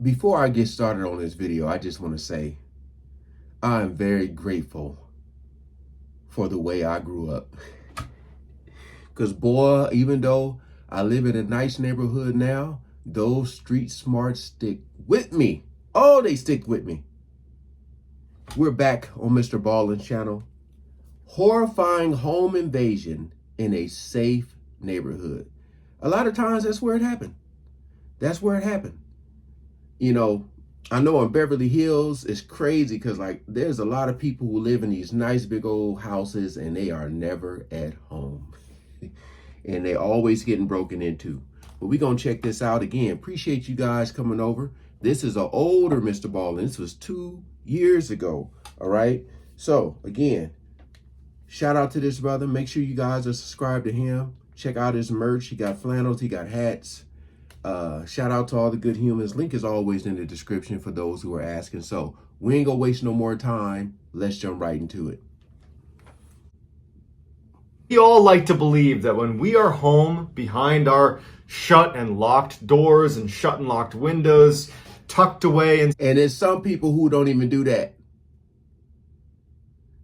Before I get started on this video, I just want to say I am very grateful for the way I grew up. Because boy, even though I live in a nice neighborhood now, those street smarts stick with me. Oh, they stick with me. We're back on Mr. Ballin's channel. Horrifying home invasion in a safe neighborhood. A lot of times that's where it happened. That's where it happened. You know, I know in Beverly Hills, it's crazy because like there's a lot of people who live in these nice big old houses and they are never at home. And they're always getting broken into. But we're going to check this out again. Appreciate you guys coming over. This is an older Mr. Ballin. This was 2 years ago. All right. So again, shout out to this brother. Make sure you guys are subscribed to him. Check out his merch. He got flannels. He got hats. Shout out to all the good humans. Link is always in the description for those who are asking. So we ain't gonna waste no more time. Let's jump right into it. We all like to believe that when we are home behind our shut and locked doors and shut and locked windows, tucked away, and there's some people who don't even do that.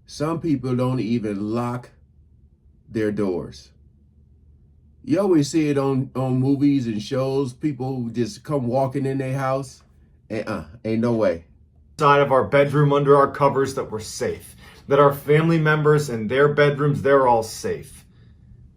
Some people don't even lock their doors. You always see it on movies and shows. People just come walking in their house. Ain't no way. Inside of our bedroom under our covers that we're safe. That our family members and their bedrooms, they're all safe.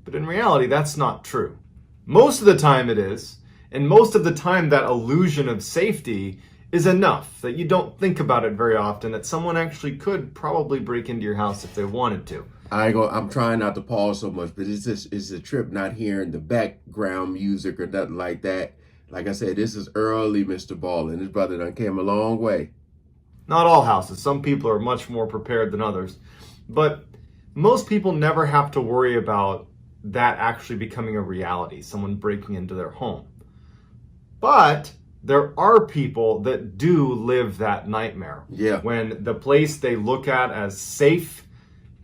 But in reality, that's not true. Most of the time it is. And most of the time that illusion of safety is enough that you don't think about it very often, that someone actually could probably break into your house if they wanted to. I'm trying not to pause so much, but it's a trip not hearing the background music or nothing like that. Like I said, this is early Mr. Ballin. His brother done came a long way. Not all houses. Some people are much more prepared than others. But most people never have to worry about that actually becoming a reality, someone breaking into their home. But there are people that do live that nightmare. Yeah. When the place they look at as safe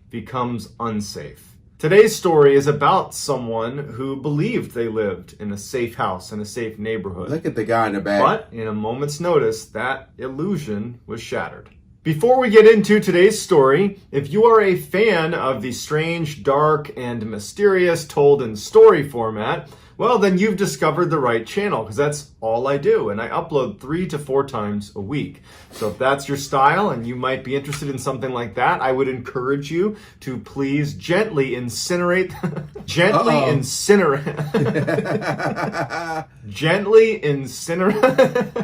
becomes unsafe. Today's story is about someone who believed they lived in a safe house, in a safe neighborhood. Look at the guy in the back. But in a moment's notice, that illusion was shattered. Before we get into today's story, if you are a fan of the strange, dark, and mysterious told in story format, well, then you've discovered the right channel, because that's all I do, and I upload 3 to 4 times a week. So if that's your style and you might be interested in something like that, I would encourage you to please gently incinerate, gently incinerate.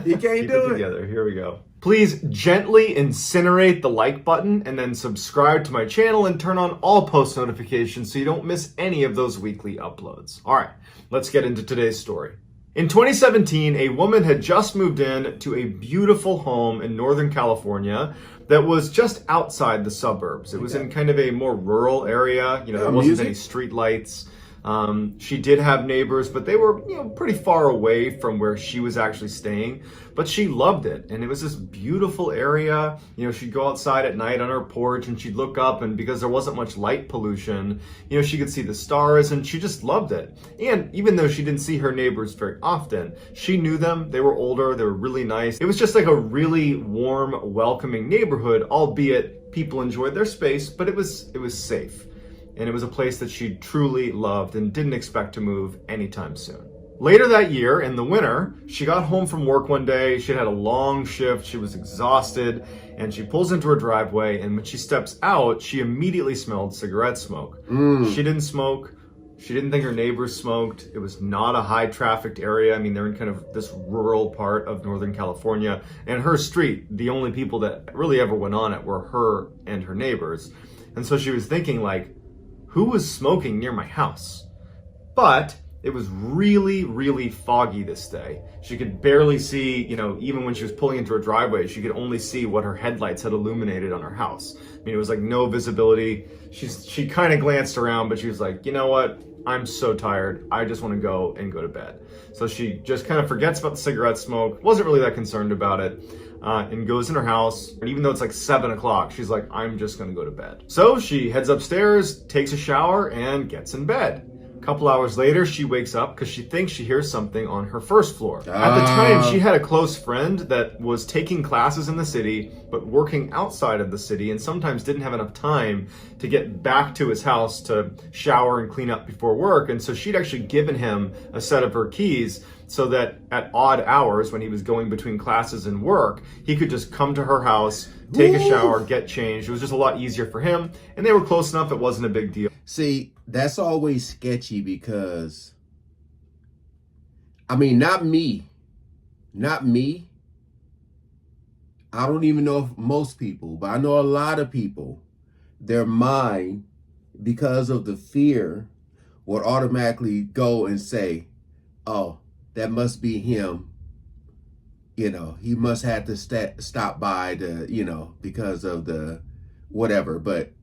You can't do it together. Here we go. Please gently incinerate the like button and then subscribe to my channel and turn on all post notifications so you don't miss any of those weekly uploads. All right, let's get into today's story. In 2017, a woman had just moved in to a beautiful home in Northern California that was just outside the suburbs. It was in kind of a more rural area. You know, there wasn't any street lights. She did have neighbors, but they were, pretty far away from where she was actually staying, but she loved it. And it was this beautiful area. She'd go outside at night on her porch and she'd look up, and because there wasn't much light pollution, she could see the stars, and she just loved it. And even though she didn't see her neighbors very often, she knew them. They were older. They were really nice. It was just like a really warm, welcoming neighborhood, albeit people enjoyed their space, but it was safe. And it was a place that she truly loved and didn't expect to move anytime soon. Later that year, in the winter, she got home from work one day. She had a long shift. She was exhausted, and she pulls into her driveway, and when she steps out, she immediately smelled cigarette smoke. She didn't smoke. She didn't think her neighbors smoked. It was not a high-trafficked area. I mean, they're in kind of this rural part of Northern California, and her street, the only people that really ever went on it were her and her neighbors. And so she was thinking, like, who was smoking near my house? But it was really, really foggy this day. She could barely see, even when she was pulling into her driveway, she could only see what her headlights had illuminated on her house. I mean, it was like no visibility. She kind of glanced around, but she was like, you know what? I'm so tired. I just want to go to bed. So she just kind of forgets about the cigarette smoke, wasn't really that concerned about it, and goes in her house. And even though it's like 7 o'clock, she's like, I'm just going to go to bed. So she heads upstairs, takes a shower, and gets in bed. couple hours later, she wakes up because she thinks she hears something on her first floor. At the time, she had a close friend that was taking classes in the city, but working outside of the city, and sometimes didn't have enough time to get back to his house to shower and clean up before work. And so she'd actually given him a set of her keys so that at odd hours when he was going between classes and work, he could just come to her house, take a shower, get changed. It was just a lot easier for him. And they were close enough, it wasn't a big deal. See, that's always sketchy because, I mean, not me. I don't even know if most people, but I know a lot of people, their mind, because of the fear, would automatically go and say, oh, that must be him. You know, he must have to stop by to, you know, because of the whatever. But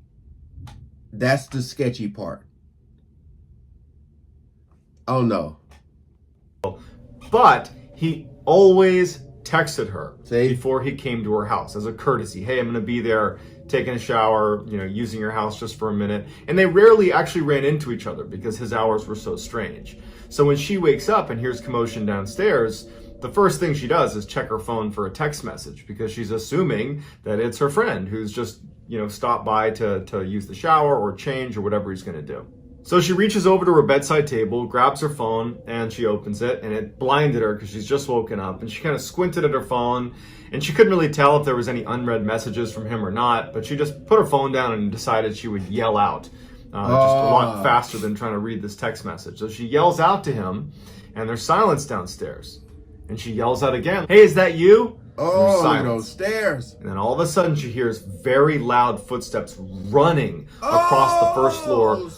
that's the sketchy part. Oh, no. But he always texted her See? before he came to her house as a courtesy. Hey, I'm going to be there taking a shower, you know, using your house just for a minute. And they rarely actually ran into each other because his hours were so strange. So when she wakes up and hears commotion downstairs, the first thing she does is check her phone for a text message because she's assuming that it's her friend who's just, you know, stopped by to use the shower or change or whatever he's going to do. So she reaches over to her bedside table, grabs her phone, and she opens it, and it blinded her because she's just woken up, and she kind of squinted at her phone, and she couldn't really tell if there was any unread messages from him or not, but she just put her phone down and decided she would yell out, just a lot faster than trying to read this text message. So she yells out to him, and there's silence downstairs. And she yells out again, hey, is that you? Oh, those stairs. And then all of a sudden she hears very loud footsteps running across the first floor,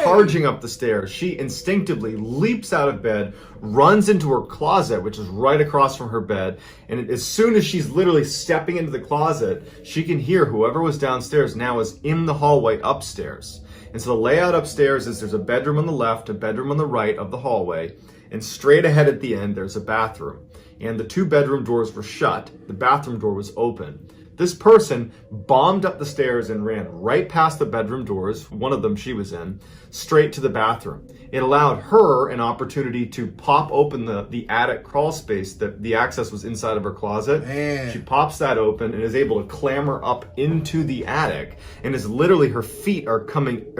charging up the stairs. She instinctively leaps out of bed, runs into her closet, which is right across from her bed. And as soon as she's literally stepping into the closet, she can hear whoever was downstairs now is in the hallway upstairs. And so the layout upstairs is there's a bedroom on the left, a bedroom on the right of the hallway. And straight ahead at the end, there's a bathroom. And the two bedroom doors were shut. The bathroom door was open. This person bombed up the stairs and ran right past the bedroom doors, one of them she was in, straight to the bathroom. It allowed her an opportunity to pop open the attic crawl space that the access was inside of her closet. Man. She pops that open and is able to clamber up into the attic, and is literally her feet are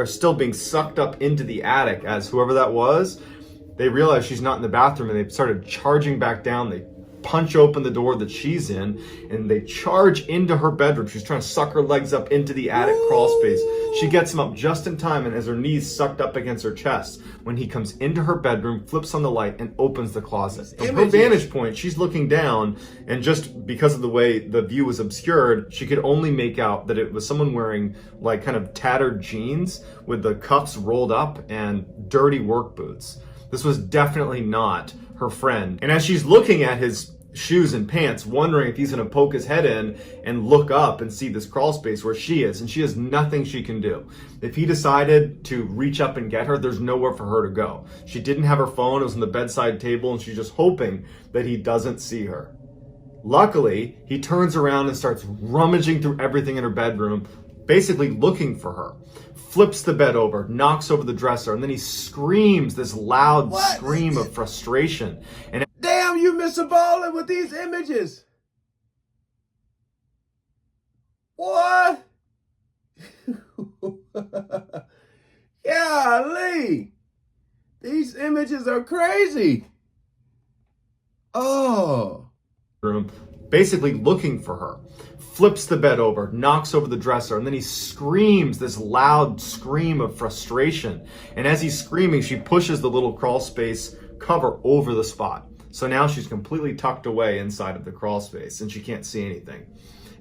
still being sucked up into the attic as whoever that was, they realize she's not in the bathroom and they started charging back down. They punch open the door that she's in and they charge into her bedroom. She's trying to suck her legs up into the attic crawl space. She gets him up just in time and has her knees sucked up against her chest when he comes into her bedroom, flips on the light, and opens the closet. From her vantage point, she's looking down, and just because of the way the view was obscured, she could only make out that it was someone wearing like kind of tattered jeans with the cuffs rolled up and dirty work boots. This was definitely not her friend. And as she's looking at his shoes and pants, wondering if he's gonna poke his head in and look up and see this crawl space where she is, and she has nothing she can do. If he decided to reach up and get her, there's nowhere for her to go. She didn't have her phone, it was on the bedside table, and she's just hoping that he doesn't see her. Luckily, he turns around and starts rummaging through everything in her bedroom, basically looking for her. Flips the bed over, knocks over the dresser, and then he screams this loud scream of frustration. And damn, you miss a ballin' with these images. What? Golly. These images are crazy. Oh. Basically looking for her. Flips the bed over, knocks over the dresser, and then he screams this loud scream of frustration. And as he's screaming, she pushes the little crawl space cover over the spot. So now she's completely tucked away inside of the crawl space and she can't see anything.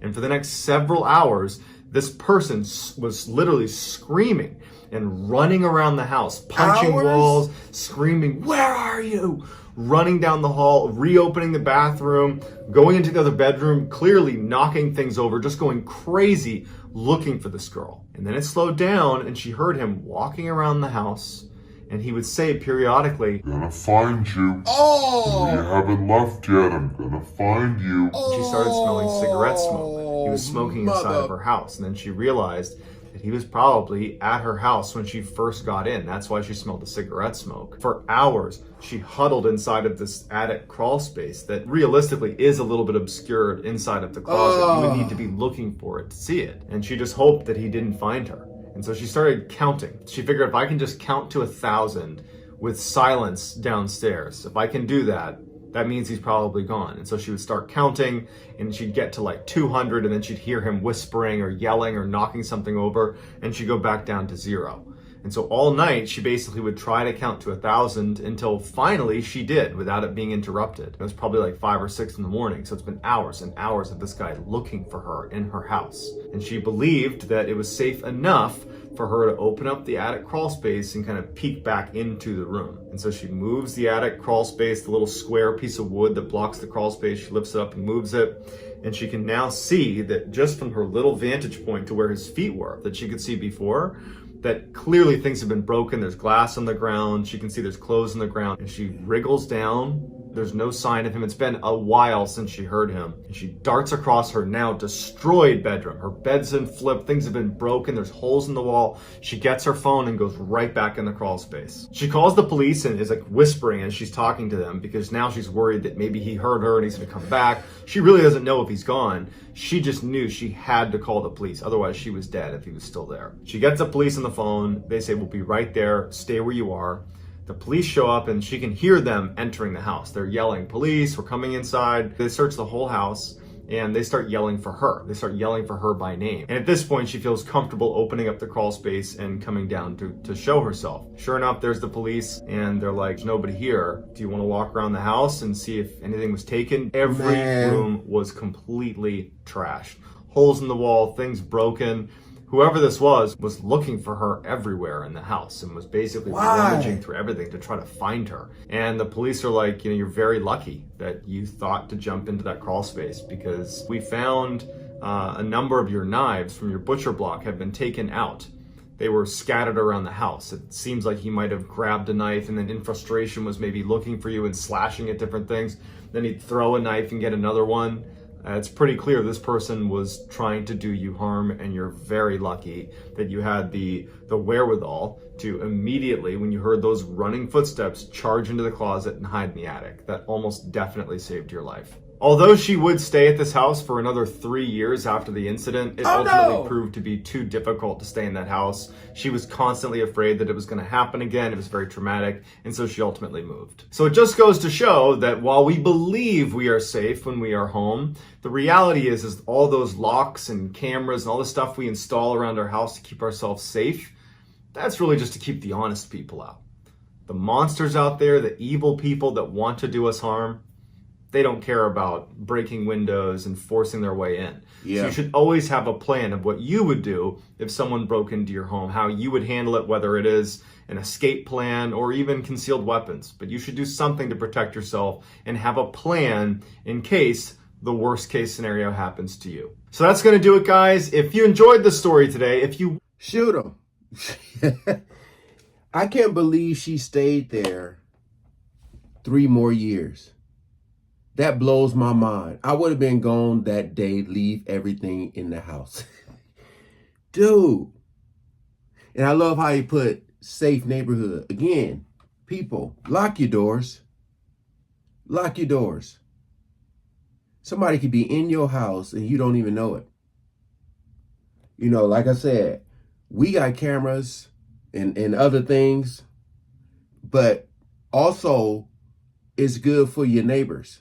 And for the next several hours, this person was literally screaming and running around the house, punching walls, screaming, "Where are you?" Running down the hall, reopening the bathroom, going into the other bedroom, clearly knocking things over, just going crazy looking for this girl. And then it slowed down and she heard him walking around the house, and he would say periodically, "Gonna find you. Oh. You haven't left yet. I'm gonna find you." She started smelling cigarette smoke. He was smoking inside of her house. And then she realized that he was probably at her house when she first got in. That's why she smelled the cigarette smoke. For hours, she huddled inside of this attic crawl space that realistically is a little bit obscured inside of the closet. You would need to be looking for it to see it. And she just hoped that he didn't find her. And so she started counting. She figured, if I can just count to 1,000 with silence downstairs, if I can do that, that means he's probably gone. And so she would start counting, and she'd get to like 200, and then she'd hear him whispering or yelling or knocking something over, and she'd go back down to 0. And so all night, she basically would try to count to 1,000 until finally she did, without it being interrupted. It was probably like 5 or 6 in the morning. So it's been hours and hours of this guy looking for her in her house. And she believed that it was safe enough for her to open up the attic crawl space and kind of peek back into the room. And so she moves the attic crawl space, the little square piece of wood that blocks the crawl space, she lifts it up and moves it. And she can now see that just from her little vantage point to where his feet were, that she could see before, that clearly things have been broken. There's glass on the ground. She can see there's clothes on the ground. And she wriggles down. There's no sign of him. It's been a while since she heard him. And she darts across her now destroyed bedroom. Her bed's been flipped. Things have been broken. There's holes in the wall. She gets her phone and goes right back in the crawl space. She calls the police and is like whispering as she's talking to them, because now she's worried that maybe he heard her and he's gonna come back. She really doesn't know if he's gone. She just knew she had to call the police. Otherwise, she was dead if he was still there. She gets the police on the phone. They say, we'll be right there. Stay where you are. The police show up and she can hear them entering the house. They're yelling, police, we're coming inside. They search the whole house and they start yelling for her. They start yelling for her by name. And at this point, she feels comfortable opening up the crawl space and coming down to show herself. Sure enough, there's the police and they're like, there's nobody here. Do you want to walk around the house and see if anything was taken? Every room was completely trashed. Holes in the wall, things broken. Whoever this was looking for her everywhere in the house and was basically rummaging through everything to try to find her. And the police are like, you're very lucky that you thought to jump into that crawl space, because we found a number of your knives from your butcher block have been taken out. They were scattered around the house. It seems like he might have grabbed a knife and then in frustration was maybe looking for you and slashing at different things. Then he'd throw a knife and get another one. It's pretty clear this person was trying to do you harm, and you're very lucky that you had the wherewithal to immediately, when you heard those running footsteps, charge into the closet and hide in the attic. That almost definitely saved your life. Although she would stay at this house for another 3 years after the incident, it ultimately proved to be too difficult to stay in that house. She was constantly afraid that it was going to happen again. It was very traumatic, and so she ultimately moved. So it just goes to show that while we believe we are safe when we are home, the reality is all those locks and cameras and all the stuff we install around our house to keep ourselves safe, that's really just to keep the honest people out. The monsters out there, the evil people that want to do us harm, they don't care about breaking windows and forcing their way in. So you should always have a plan of what you would do if someone broke into your home, how you would handle it, whether it is an escape plan or even concealed weapons. But you should do something to protect yourself and have a plan in case the worst case scenario happens to you. So that's going to do it, guys. If you enjoyed the story today, shoot him. I can't believe she stayed there 3 more years. That blows my mind. I would have been gone that day, leave everything in the house. Dude. And I love how he put safe neighborhood. Again, people, lock your doors. Lock your doors. Somebody could be in your house and you don't even know it. Like I said, we got cameras and other things, but also it's good for your neighbors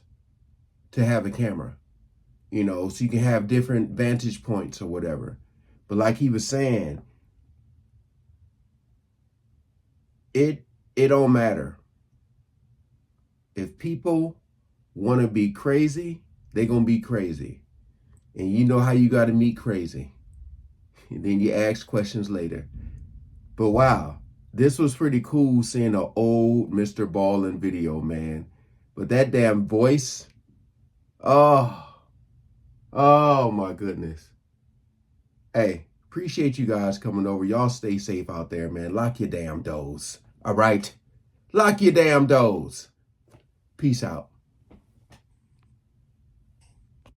to have a camera, so you can have different vantage points or whatever. But like he was saying, it don't matter. If people want to be crazy, they're going to be crazy. And you know how you got to meet crazy. And then you ask questions later. But wow, this was pretty cool seeing an old Mr. Ballin video, man. But that damn voice, oh my goodness. Hey, appreciate you guys coming over. Y'all stay safe out there, man. Lock your damn doors. All right? Lock your damn doors. Peace out.